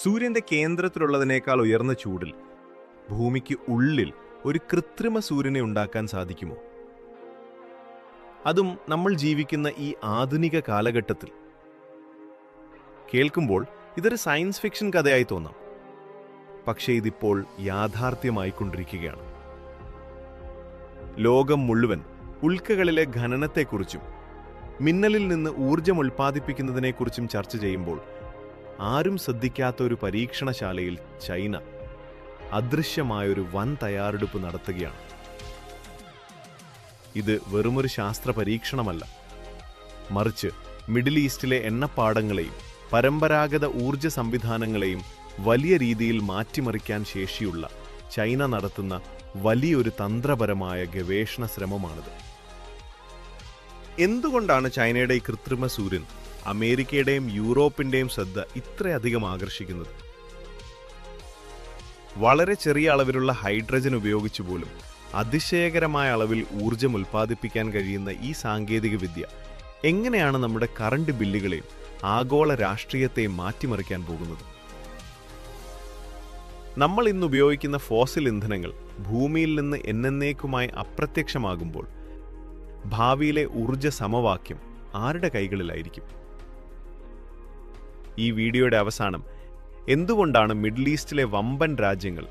സൂര്യന്റെ കേന്ദ്രത്തിലുള്ളതിനേക്കാൾ ഉയർന്ന ചൂടിൽ ഭൂമിക്ക് ഉള്ളിൽ ഒരു കൃത്രിമ സൂര്യനെ ഉണ്ടാക്കാൻ സാധിക്കുമോ? അതും നമ്മൾ ജീവിക്കുന്ന ഈ ആധുനിക കാലഘട്ടത്തിൽ. കേൾക്കുമ്പോൾ ഇതൊരു സയൻസ് ഫിക്ഷൻ കഥയായി തോന്നാം. പക്ഷേ ഇതിപ്പോൾ യാഥാർത്ഥ്യമായിക്കൊണ്ടിരിക്കുകയാണ്. ലോകം മുഴുവൻ ഉൽക്കകളിലെ ഖനനത്തെക്കുറിച്ചും മിന്നലിൽ നിന്ന് ഊർജം ഉൽപ്പാദിപ്പിക്കുന്നതിനെക്കുറിച്ചും ചർച്ച ചെയ്യുമ്പോൾ ആരും ശ്രദ്ധിക്കാത്ത ഒരു പരീക്ഷണശാലയിൽ ചൈന അദൃശ്യമായൊരു വൻ തയ്യാറെടുപ്പ് നടത്തുകയാണ്. ഇത് വെറുമൊരു ശാസ്ത്ര പരീക്ഷണമല്ല, മറിച്ച് മിഡിൽ ഈസ്റ്റിലെ എണ്ണപ്പാടങ്ങളെയും പരമ്പരാഗത ഊർജ സംവിധാനങ്ങളെയും വലിയ രീതിയിൽ മാറ്റിമറിക്കാൻ ശേഷിയുള്ള ചൈന നടത്തുന്ന വലിയൊരു തന്ത്രപരമായ ഗവേഷണ ശ്രമമാണിത്. എന്തുകൊണ്ടാണ് ചൈനയുടെ ഈ കൃത്രിമ സൂര്യൻ അമേരിക്കയുടെയും യൂറോപ്പിന്റെയും ശ്രദ്ധ ഇത്രയധികം ആകർഷിക്കുന്നത്? വളരെ ചെറിയ അളവിലുള്ള ഹൈഡ്രജൻ ഉപയോഗിച്ചു പോലും അതിശയകരമായ അളവിൽ ഊർജം ഉൽപ്പാദിപ്പിക്കാൻ കഴിയുന്ന ഈ സാങ്കേതിക വിദ്യ എങ്ങനെയാണ് നമ്മുടെ കറണ്ട് ബില്ലുകളെയും ആഗോള രാഷ്ട്രീയത്തെയും മാറ്റിമറിക്കാൻ പോകുന്നത്? നമ്മൾ ഇന്ന് ഉപയോഗിക്കുന്ന ഫോസിൽ ഇന്ധനങ്ങൾ ഭൂമിയിൽ നിന്ന് എന്നേക്കുമായി അപ്രത്യക്ഷമാകുമ്പോൾ ഭാവിയിലെ ഊർജ സമവാക്യം ആരുടെ കൈകളിലായിരിക്കും? ഈ വീഡിയോയുടെ അവസാനം എന്തുകൊണ്ടാണ് മിഡിൽ ഈസ്റ്റിലെ വമ്പൻ രാജ്യങ്ങൾ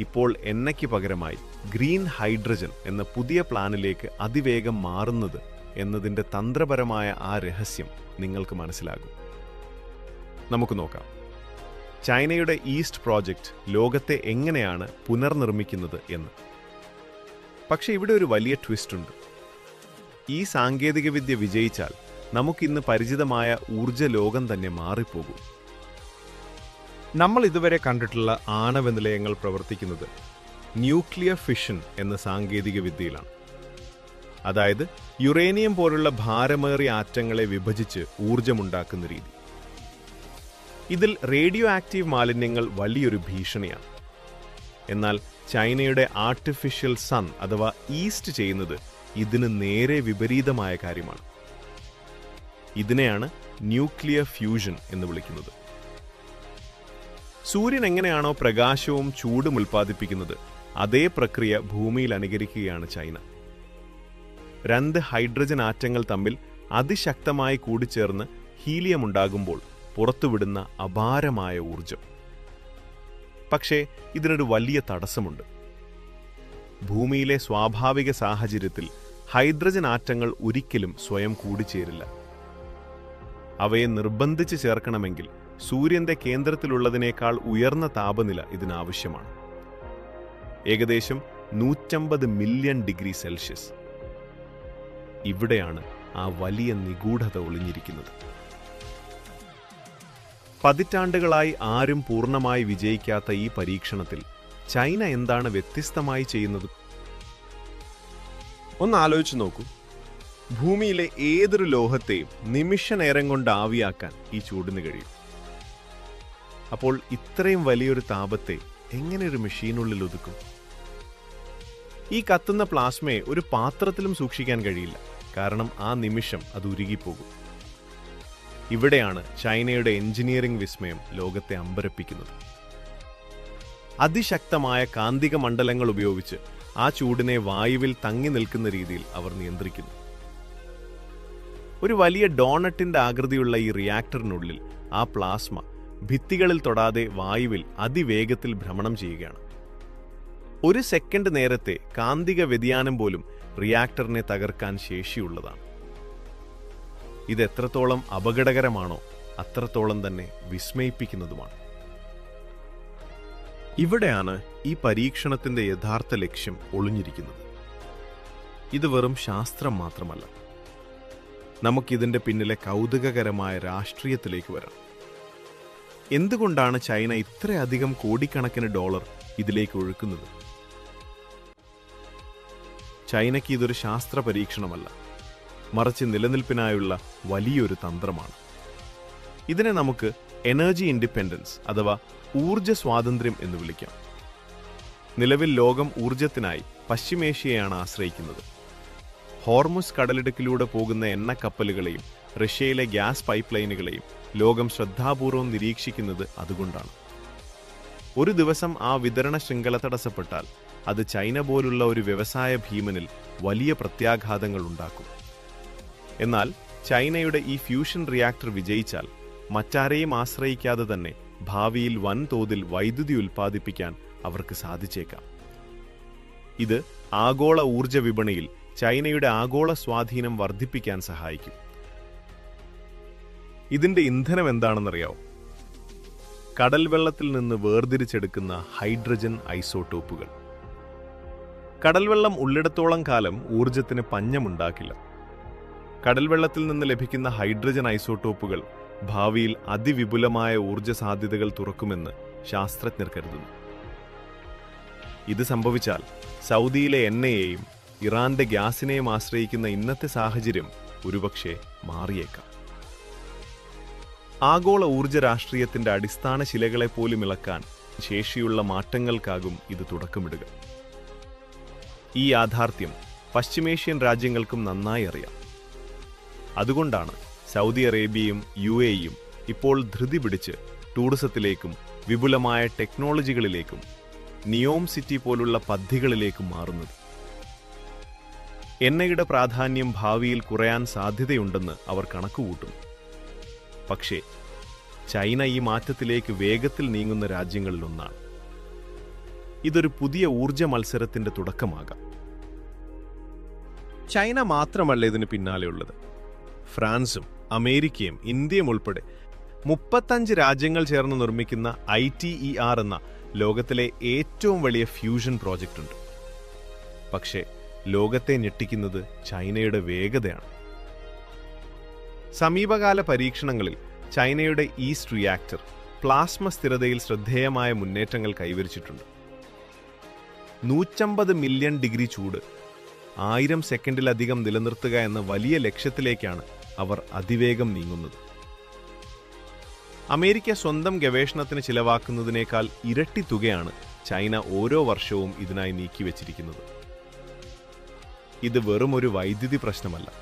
ഇപ്പോൾ എണ്ണയ്ക്ക് പകരമായി ഗ്രീൻ ഹൈഡ്രജൻ എന്ന പുതിയ പ്ലാനിലേക്ക് അതിവേഗം മാറുന്നത് എന്നതിൻ്റെ തന്ത്രപരമായ ആ രഹസ്യം നിങ്ങൾക്ക് മനസ്സിലാകും. നമുക്ക് നോക്കാം. ചൈനയുടെ ഈസ്റ്റ് പ്രോജക്റ്റ് ലോകത്തെ എങ്ങനെയാണ് പുനർനിർമ്മിക്കുന്നത് എന്ന്. പക്ഷേ ഇവിടെ ഒരു വലിയ ട്വിസ്റ്റ് ഉണ്ട്. ഈ സാങ്കേതികവിദ്യ വിജയിച്ചാൽ നമുക്കിന്ന് പരിചിതമായ ഊർജ ലോകം തന്നെ മാറിപ്പോകും. നമ്മൾ ഇതുവരെ കണ്ടിട്ടുള്ള ആണവ നിലയങ്ങൾ പ്രവർത്തിക്കുന്നത് ന്യൂക്ലിയർ ഫിഷൻ എന്ന സാങ്കേതിക വിദ്യയിലാണ്. അതായത് യുറേനിയം പോലുള്ള ഭാരമേറിയ ആറ്റങ്ങളെ വിഭജിച്ച് ഊർജമുണ്ടാക്കുന്ന രീതി. ഇതിൽ റേഡിയോ ആക്റ്റീവ് മാലിന്യങ്ങൾ വലിയൊരു ഭീഷണിയാണ്. എന്നാൽ ചൈനയുടെ ആർട്ടിഫിഷ്യൽ സൺ അഥവാ ഈസ്റ്റ് ചെയ്യുന്നത് ഇതിന് നേരെ വിപരീതമായ കാര്യമാണ്. ഇതിനെയാണ് ന്യൂക്ലിയർ ഫ്യൂഷൻ എന്ന് വിളിക്കുന്നത്. സൂര്യൻ എങ്ങനെയാണോ പ്രകാശവും ചൂടും ഉൽപ്പാദിപ്പിക്കുന്നത്, അതേ പ്രക്രിയ ഭൂമിയിൽ അനുകരിക്കുകയാണ് ചൈന. രണ്ട് ഹൈഡ്രജൻ ആറ്റങ്ങൾ തമ്മിൽ അതിശക്തമായി കൂടിച്ചേർന്ന് ഹീലിയം ഉണ്ടാകുമ്പോൾ പുറത്തുവിടുന്ന അപാരമായ ഊർജം. പക്ഷേ ഇതിനൊരു വലിയ തടസ്സമുണ്ട്. ഭൂമിയിലെ സ്വാഭാവിക സാഹചര്യത്തിൽ ഹൈഡ്രജൻ ആറ്റങ്ങൾ ഒരിക്കലും സ്വയം കൂടിച്ചേരില്ല. അവയെ നിർബന്ധിച്ച് ചേർക്കണമെങ്കിൽ സൂര്യന്റെ കേന്ദ്രത്തിലുള്ളതിനേക്കാൾ ഉയർന്ന താപനില ഇതിനാവശ്യമാണ്. ഏകദേശം 150 മില്യൺ ഡിഗ്രി സെൽഷ്യസ്. ഇവിടെയാണ് ആ വലിയ നിഗൂഢത ഒളിഞ്ഞിരിക്കുന്നത്. പതിറ്റാണ്ടുകളായി ആരും പൂർണ്ണമായി വിജയിക്കാത്ത ഈ പരീക്ഷണത്തിൽ ചൈന എന്താണ് വ്യത്യസ്തമായി ചെയ്യുന്നത്? ഒന്ന് ആലോചിച്ച് നോക്കൂ. ഭൂമിയിലെ ഏതൊരു ലോഹത്തെയും നിമിഷ നേരം കൊണ്ട് ആവിയാക്കാൻ ഈ ചൂടിന് കഴിയും. അപ്പോൾ ഇത്രയും വലിയൊരു താപത്തെ എങ്ങനെ ഒരു മെഷീനുള്ളിൽ ഒതുക്കും? ഈ കത്തുന്ന പ്ലാസ്മയെ ഒരു പാത്രത്തിലും സൂക്ഷിക്കാൻ കഴിയില്ല. കാരണം ആ നിമിഷം അത് ഉരുകിപ്പോകും. ഇവിടെയാണ് ചൈനയുടെ എഞ്ചിനീയറിംഗ് വിസ്മയം ലോകത്തെ അമ്പരപ്പിക്കുന്നത്. അതിശക്തമായ കാന്തിക മണ്ഡലങ്ങൾ ഉപയോഗിച്ച് ആ ചൂടിനെ വായുവിൽ തങ്ങി നിൽക്കുന്ന രീതിയിൽ അവർ നിയന്ത്രിക്കുന്നു. ഒരു വലിയ ഡോണറ്റിന്റെ ആകൃതിയുള്ള ഈ റിയാക്ടറിനുള്ളിൽ ആ പ്ലാസ്മ ഭിത്തികളിൽ തൊടാതെ വായുവിൽ അതിവേഗത്തിൽ ഭ്രമണം ചെയ്യുകയാണ്. ഒരു സെക്കൻഡ് നേരത്തെ കാന്തിക വ്യതിയാനം പോലും റിയാക്ടറിനെ തകർക്കാൻ ശേഷിയുള്ളതാണ്. ഇത് എത്രത്തോളം അപകടകരമാണോ അത്രത്തോളം തന്നെ വിസ്മയിപ്പിക്കുന്നതുമാണ്. ഇവിടെയാണ് ഈ പരീക്ഷണത്തിന്റെ യഥാർത്ഥ ലക്ഷ്യം ഒളിഞ്ഞിരിക്കുന്നത്. ഇത് വെറും ശാസ്ത്രം മാത്രമല്ല. നമുക്കിതിന്റെ പിന്നിലെ കൗതുകകരമായ രാഷ്ട്രീയത്തിലേക്ക് വരാം. എന്തുകൊണ്ടാണ് ചൈന ഇത്രയധികം കോടിക്കണക്കിന് ഡോളർ ഇതിലേക്ക് ഒഴുക്കുന്നത്? ചൈനയ്ക്ക് ഇതൊരു ശാസ്ത്ര പരീക്ഷണമല്ല, മറിച്ച് നിലനിൽപ്പിനായുള്ള വലിയൊരു തന്ത്രമാണ്. ഇതിനെ നമുക്ക് എനർജി ഇൻഡിപെൻഡൻസ് അഥവാ ഊർജ സ്വാതന്ത്ര്യം എന്ന് വിളിക്കാം. നിലവിൽ ലോകം ഊർജത്തിനായി പശ്ചിമേഷ്യയാണ് ആശ്രയിക്കുന്നത്. ഹോർമുസ് കടലിടുക്കിലൂടെ പോകുന്ന എണ്ണക്കപ്പലുകളെയും റഷ്യയിലെ ഗ്യാസ് പൈപ്പ് ലൈനുകളെയും ലോകം ശ്രദ്ധാപൂർവം നിരീക്ഷിക്കുന്നത് അതുകൊണ്ടാണ്. ഒരു ദിവസം ആ വിതരണ ശൃംഖല തടസ്സപ്പെട്ടാൽ അത് ചൈന പോലുള്ള ഒരു വ്യവസായ ഭീമനിൽ വലിയ പ്രത്യാഘാതങ്ങൾ ഉണ്ടാക്കും. എന്നാൽ ചൈനയുടെ ഈ ഫ്യൂഷൻ റിയാക്ടർ വിജയിച്ചാൽ മറ്റാരെയും ആശ്രയിക്കാതെ തന്നെ ഭാവിയിൽ വൻതോതിൽ വൈദ്യുതി ഉൽപ്പാദിപ്പിക്കാൻ അവർക്ക് സാധിച്ചേക്കാം. ഇത് ആഗോള ഊർജ്ജ വിപണിയിൽ ചൈനയുടെ ആഗോള സ്വാധീനം വർദ്ധിപ്പിക്കാൻ സഹായിക്കും. ഇതിന്റെ ഇന്ധനം എന്താണെന്നറിയാവോ? കടൽ വെള്ളത്തിൽ നിന്ന് വേർതിരിച്ചെടുക്കുന്ന ഹൈഡ്രജൻ ഐസോട്ടോപ്പുകൾ. കടൽവെള്ളം ഉള്ളിടത്തോളം കാലം ഊർജത്തിന് പഞ്ഞമുണ്ടാക്കില്ല. കടൽവെള്ളത്തിൽ നിന്ന് ലഭിക്കുന്ന ഹൈഡ്രജൻ ഐസോട്ടോപ്പുകൾ ഭാവിയിൽ അതിവിപുലമായ ഊർജ്ജ സാധ്യതകൾ തുറക്കുമെന്ന് ശാസ്ത്രജ്ഞർ കരുതുന്നു. ഇത് സംഭവിച്ചാൽ സൗദിയിലെ എണ്ണയെയും ഇറാന്റെ ഗ്യാസിനെയും ആശ്രയിക്കുന്ന ഇന്നത്തെ സാഹചര്യം ഒരുപക്ഷെ മാറിയേക്കാം. ആഗോള ഊർജ്ജ രാഷ്ട്രീയത്തിന്റെ അടിസ്ഥാന ശിലകളെപ്പോലും ഇളക്കാൻ ശേഷിയുള്ള മാറ്റങ്ങൾക്കാകും ഇത് തുടക്കമിടുക. ഈ യാഥാർത്ഥ്യം പശ്ചിമേഷ്യൻ രാജ്യങ്ങൾക്കും നന്നായി അറിയാം. അതുകൊണ്ടാണ് സൗദി അറേബ്യയും UAEയും ഇപ്പോൾ ധൃതി പിടിച്ച് ടൂറിസത്തിലേക്കും വിപുലമായ ടെക്നോളജികളിലേക്കും നിയോം സിറ്റി പോലുള്ള പദ്ധതികളിലേക്കും മാറുന്നത്. എണ്ണയുടെ പ്രാധാന്യം ഭാവിയിൽ കുറയാൻ സാധ്യതയുണ്ടെന്ന് അവർ കണക്കുകൂട്ടുന്നു. പക്ഷേ ചൈന ഈ മാറ്റത്തിലേക്ക് വേഗത്തിൽ നീങ്ങുന്ന രാജ്യങ്ങളിലൊന്നാണ്. ഇതൊരു പുതിയ ഊർജ്ജ മത്സരത്തിന്റെ തുടക്കമാകാം. ചൈന മാത്രമല്ല ഇതിന് പിന്നാലെയുള്ളത്. ഫ്രാൻസും അമേരിക്കയും ഇന്ത്യയും ഉൾപ്പെടെ 35 രാജ്യങ്ങൾ ചേർന്ന് നിർമ്മിക്കുന്ന ITER എന്ന ലോകത്തിലെ ഏറ്റവും വലിയ ഫ്യൂഷൻ പ്രോജക്റ്റ് ഉണ്ട്. പക്ഷേ ലോകത്തെ ഞെട്ടിക്കുന്നത് ചൈനയുടെ വേഗതയാണ്. സമീപകാല പരീക്ഷണങ്ങളിൽ ചൈനയുടെ ഈസ്റ്റ് റിയാക്ടർ പ്ലാസ്മ സ്ഥിരതയിൽ ശ്രദ്ധേയമായ മുന്നേറ്റങ്ങൾ കൈവരിച്ചിട്ടുണ്ട്. 150 മില്യൺ ഡിഗ്രി ചൂട് 1000 സെക്കൻഡിലധികം നിലനിർത്തുക എന്ന വലിയ ലക്ഷ്യത്തിലേക്കാണ് അവർ അതിവേഗം നീങ്ങുന്നത്. അമേരിക്ക സ്വന്തം ഗവേഷണത്തിന് ചിലവാക്കുന്നതിനേക്കാൾ ഇരട്ടി തുകയാണ് ചൈന ഓരോ വർഷവും ഇതിനായി നീക്കിവച്ചിരിക്കുന്നത്. ഇത് വെറും ഒരു വൈദ്യുതി പ്രശ്നമല്ല.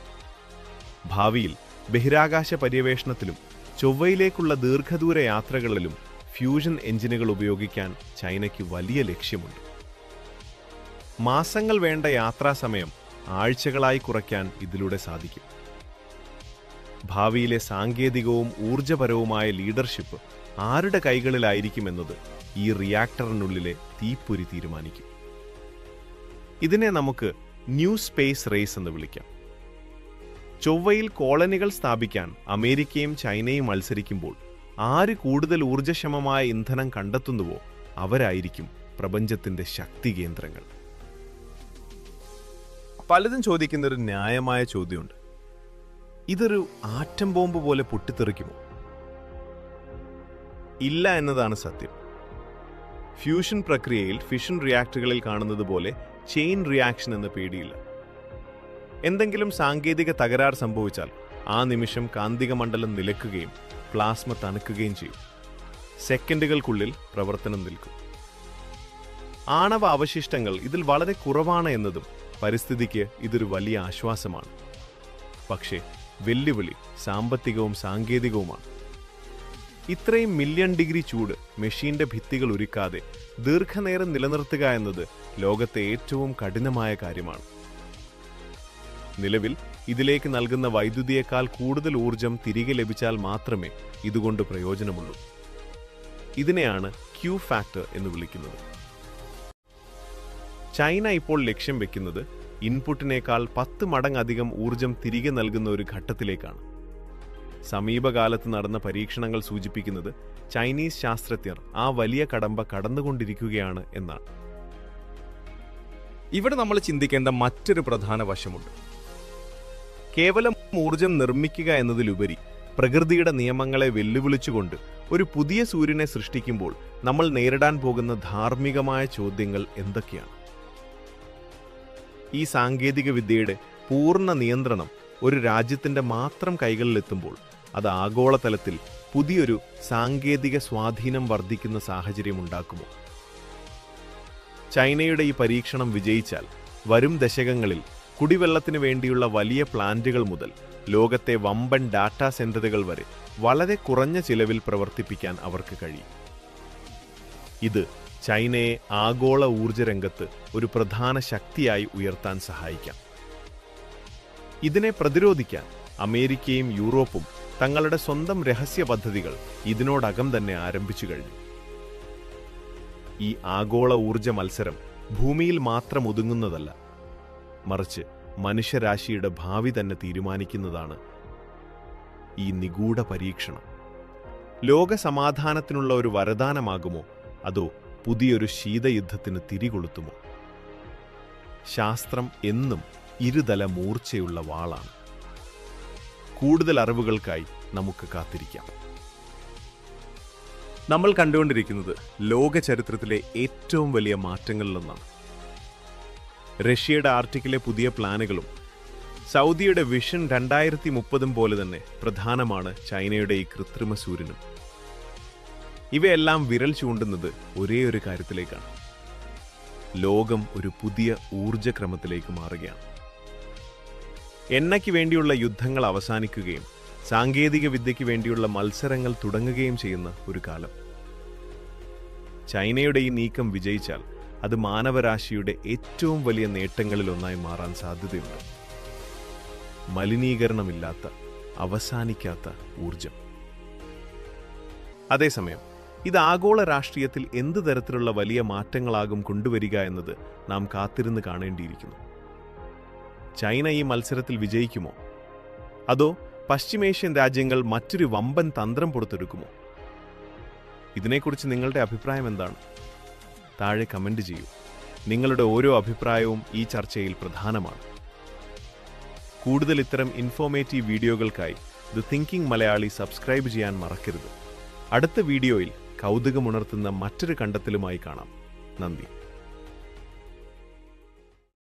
ഭാവിയിൽ ബഹിരാകാശ പര്യവേഷണത്തിലും ചൊവ്വയിലേക്കുള്ള ദീർഘദൂര യാത്രകളിലും ഫ്യൂഷൻ എഞ്ചിനുകൾ ഉപയോഗിക്കാൻ ചൈനയ്ക്ക് വലിയ ലക്ഷ്യമുണ്ട്. മാസങ്ങൾ വേണ്ട യാത്രാസമയം ആഴ്ചകളായി കുറയ്ക്കാൻ ഇതിലൂടെ സാധിക്കും. ഭാവിയിലെ സാങ്കേതികവും ഊർജ്ജപരവുമായ ലീഡർഷിപ്പ് ആരുടെ കൈകളിലായിരിക്കുമെന്നത് ഈ റിയാക്ടറിനുള്ളിലെ തീപ്പൊരി തീരുമാനിക്കും. ഇതിനെ നമുക്ക് ന്യൂ സ്പേസ് റേസ് എന്ന് വിളിക്കാം. ചൊവ്വയിൽ കോളനികൾ സ്ഥാപിക്കാൻ അമേരിക്കയും ചൈനയും മത്സരിക്കുമ്പോൾ ആര് കൂടുതൽ ഊർജ്ജക്ഷമമായ ഇന്ധനം കണ്ടെത്തുന്നുവോ അവരായിരിക്കും പ്രപഞ്ചത്തിന്റെ ശക്തി കേന്ദ്രങ്ങൾ. പലതും ചോദിക്കുന്നൊരു ന്യായമായ ചോദ്യമുണ്ട്. ഇതൊരു ആറ്റം ബോംബ് പോലെ പൊട്ടിത്തെറിക്കുമോ? ഇല്ല എന്നതാണ് സത്യം. ഫ്യൂഷൻ പ്രക്രിയയിൽ ഫിഷൻ റിയാക്ടറുകളിൽ കാണുന്നത് പോലെ ചെയിൻ റിയാക്ഷൻ എന്ന പേടിയില്ല. എന്തെങ്കിലും സാങ്കേതിക തകരാർ സംഭവിച്ചാൽ ആ നിമിഷം കാന്തിക മണ്ഡലം നിലയ്ക്കുകയും പ്ലാസ്മ തണുക്കുകയും ചെയ്യും. സെക്കൻഡുകൾക്കുള്ളിൽ പ്രവർത്തനം നിൽക്കും. ആണവ അവശിഷ്ടങ്ങൾ ഇതിൽ വളരെ കുറവാണ് എന്നതും പരിസ്ഥിതിക്ക് ഇതൊരു വലിയ ആശ്വാസമാണ്. പക്ഷേ വെല്ലുവിളി സാമ്പത്തികവും സാങ്കേതികവുമാണ്. ഇത്രയും മില്യൺ ഡിഗ്രി ചൂട് മെഷീന്റെ ഭിത്തികൾ ഉരുക്കാതെ ദീർഘനേരം നിലനിർത്തുക എന്നത് ലോകത്തെ ഏറ്റവും കഠിനമായ കാര്യമാണ്. നിലവിൽ ഇതിലേക്ക് നൽകുന്ന വൈദ്യുതിയേക്കാൾ കൂടുതൽ ഊർജം തിരികെ ലഭിച്ചാൽ മാത്രമേ ഇതുകൊണ്ട് പ്രയോജനമുള്ളൂ. ഇതിനെയാണ് ക്യൂ ഫാക്ടർ എന്ന് വിളിക്കുന്നത്. ചൈന ഇപ്പോൾ ലക്ഷ്യം വെക്കുന്നത് ഇൻപുട്ടിനേക്കാൾ 10 മടങ്ങധികം ഊർജം തിരികെ നൽകുന്ന ഒരു ഘട്ടത്തിലേക്കാണ്. സമീപകാലത്ത് നടന്ന പരീക്ഷണങ്ങൾ സൂചിപ്പിക്കുന്നത് ചൈനീസ് ശാസ്ത്രജ്ഞർ ആ വലിയ കടമ്പ കടന്നുകൊണ്ടിരിക്കുകയാണ് എന്നാണ്. ഇവിടെ നമ്മൾ ചിന്തിക്കേണ്ട മറ്റൊരു പ്രധാന വശമുണ്ട്. കേവലം ഊർജം നിർമ്മിക്കുക എന്നതിലുപരി പ്രകൃതിയുടെ നിയമങ്ങളെ വെല്ലുവിളിച്ചുകൊണ്ട് ഒരു പുതിയ സൂര്യനെ സൃഷ്ടിക്കുമ്പോൾ നമ്മൾ നേരിടാൻ പോകുന്ന ധാർമ്മികമായ ചോദ്യങ്ങൾ എന്തൊക്കെയാണ്? ഈ സാങ്കേതിക വിദ്യയുടെ പൂർണ്ണ നിയന്ത്രണം ഒരു രാജ്യത്തിന്റെ മാത്രം കൈകളിലെത്തുമ്പോൾ അത് ആഗോളതലത്തിൽ പുതിയൊരു സാങ്കേതിക സ്വാധീനം വർദ്ധിക്കുന്ന സാഹചര്യമുണ്ടാക്കുമോ? ചൈനയുടെ ഈ പരീക്ഷണം വിജയിച്ചാൽ വരും ദശകങ്ങളിൽ കുടിവെള്ളത്തിന് വേണ്ടിയുള്ള വലിയ പ്ലാന്റുകൾ മുതൽ ലോകത്തെ വമ്പൻ ഡാറ്റാ സെന്ററുകൾ വരെ വളരെ കുറഞ്ഞ ചിലവിൽ പ്രവർത്തിപ്പിക്കാൻ അവർക്ക് കഴിയും. ഇത് ചൈനയെ ആഗോള ഊർജ്ജ രംഗത്ത് ഒരു പ്രധാന ശക്തിയായി ഉയർത്താൻ സഹായിക്കാം. ഇതിനെ പ്രതിരോധിക്കാൻ അമേരിക്കയും യൂറോപ്പും തങ്ങളുടെ സ്വന്തം രഹസ്യ പദ്ധതികൾ ഇതിനോടകം തന്നെ ആരംഭിച്ചു കഴിഞ്ഞു. ഈ ആഗോള ഊർജ്ജ മത്സരം ഭൂമിയിൽ മാത്രം ഒതുങ്ങുന്നതല്ല, മറിച്ച് മനുഷ്യരാശിയുടെ ഭാവി തന്നെ തീരുമാനിക്കുന്നതാണ് ഈ നിഗൂഢ പരീക്ഷണം. ലോക സമാധാനത്തിനുള്ള ഒരു വരദാനമാകുമോ, അതോ പുതിയൊരു ശീതയുദ്ധത്തിന് തിരികൊളുത്തുമോ? ശാസ്ത്രം എന്നും ഇരുതല മൂർച്ചയുള്ള വാളാണ്. കൂടുതൽ അറിവുകൾക്കായി നമുക്ക് കാത്തിരിക്കാം. നമ്മൾ കണ്ടുകൊണ്ടിരിക്കുന്നത് ലോക ചരിത്രത്തിലെ ഏറ്റവും വലിയ മാറ്റങ്ങളിലൊന്നാണ്. റഷ്യയുടെ ആർട്ടിക്കിലെ പുതിയ പ്ലാനുകളും സൗദിയുടെ വിഷൻ 2030 പോലെ തന്നെ പ്രധാനമാണ് ചൈനയുടെ ഈ കൃത്രിമ സൂര്യനും. ഇവയെല്ലാം വിരൽ ചൂണ്ടുന്നത് ഒരേ ഒരു കാര്യത്തിലേക്കാണ്: ലോകം ഒരു പുതിയ ഊർജ്ജക്രമത്തിലേക്ക് മാറുകയാണ്. എണ്ണയ്ക്ക് വേണ്ടിയുള്ള യുദ്ധങ്ങൾ അവസാനിക്കുകയും സാങ്കേതിക വിദ്യയ്ക്ക് വേണ്ടിയുള്ള മത്സരങ്ങൾ തുടങ്ങുകയും ചെയ്യുന്ന ഒരു കാലം. ചൈനയുടെ ഈ നീക്കം വിജയിച്ചാൽ അത് മാനവരാശിയുടെ ഏറ്റവും വലിയ നേട്ടങ്ങളിലൊന്നായി മാറാൻ സാധ്യതയുണ്ട്. മലിനീകരണമില്ലാത്ത, അവസാനിക്കാത്ത ഊർജം. അതേസമയം ഇത് ആഗോള രാഷ്ട്രീയത്തിൽ എന്ത് തരത്തിലുള്ള വലിയ മാറ്റങ്ങളാകും കൊണ്ടുവരിക എന്നത് നാം കാത്തിരുന്ന് കാണേണ്ടിയിരിക്കുന്നു. ചൈന ഈ മത്സരത്തിൽ വിജയിക്കുമോ, അതോ പശ്ചിമേഷ്യൻ രാജ്യങ്ങൾ മറ്റൊരു വമ്പൻ തന്ത്രം പുറത്തെടുക്കുമോ? ഇതിനെക്കുറിച്ച് നിങ്ങളുടെ അഭിപ്രായം എന്താണ്? താഴെ കമന്റ് ചെയ്യൂ. നിങ്ങളുടെ ഓരോ അഭിപ്രായവും ഈ ചർച്ചയിൽ പ്രധാനമാണ്. കൂടുതൽ ഇത്തരം ഇൻഫോർമേറ്റീവ് വീഡിയോകൾക്കായി ദി തിങ്കിംഗ് മലയാളി സബ്സ്ക്രൈബ് ചെയ്യാൻ മറക്കരുത്. അടുത്ത വീഡിയോയിൽ കൗതുകമുണർത്തുന്ന മറ്റൊരു കണ്ടെത്തലുമായി കാണാം. നന്ദി.